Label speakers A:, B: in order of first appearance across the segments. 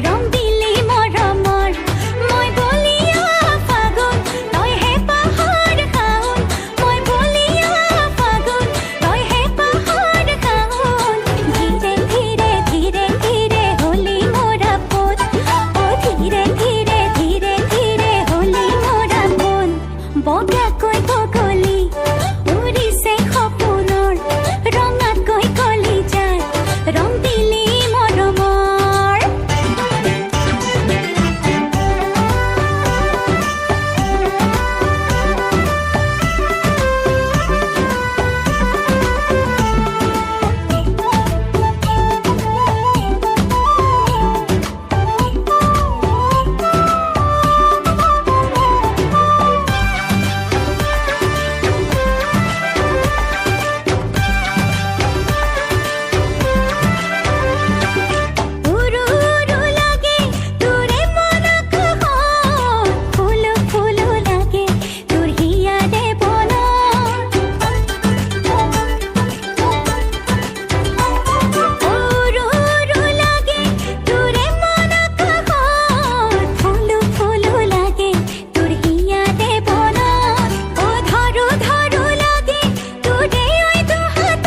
A: ৰং দিলি মৰমৰ মই বলিয়া ফাগুন তই হে পাহাৰ খাউন মই বলিয়া ফাগুন তই হে পাহাৰ খাউন ধীৰে ধীৰে ধীৰে ধীৰে হলি মোৰ আপোন অ ধীৰে ধীৰে ধীৰে ধীৰে হলি মোৰ আপোন বগাকৈ বগলী উৰিছে সপোনৰ ৰঙাকৈ কলিজাত ৰং দিলি মৰমৰ উৰু উৰু লাগে তোৰে মনক ফুলো ফুলো লাগে তোৰ হিয়াৰে বন উৰু উৰু লাগে তোৰে মনক ফুলো ফুলো লাগে তোৰ হিয়াৰে বন অ ধৰো ধৰো লাগে তোৰে ঐ দুহাতত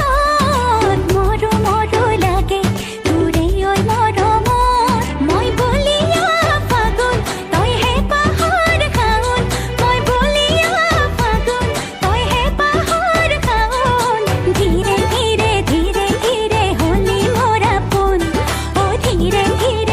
A: মৰো মৰো লাগে তোৰে ঐ মৰমৰ মই বলিয়া ফাগুন তই হে পাহাৰ খাউন মই বলিয়া ফাগুন তই হে পাহাৰ খাউন ধীৰে ধীৰে ধীৰে ধীৰে হলি মোৰ আপোন অ ধীৰে ধীৰে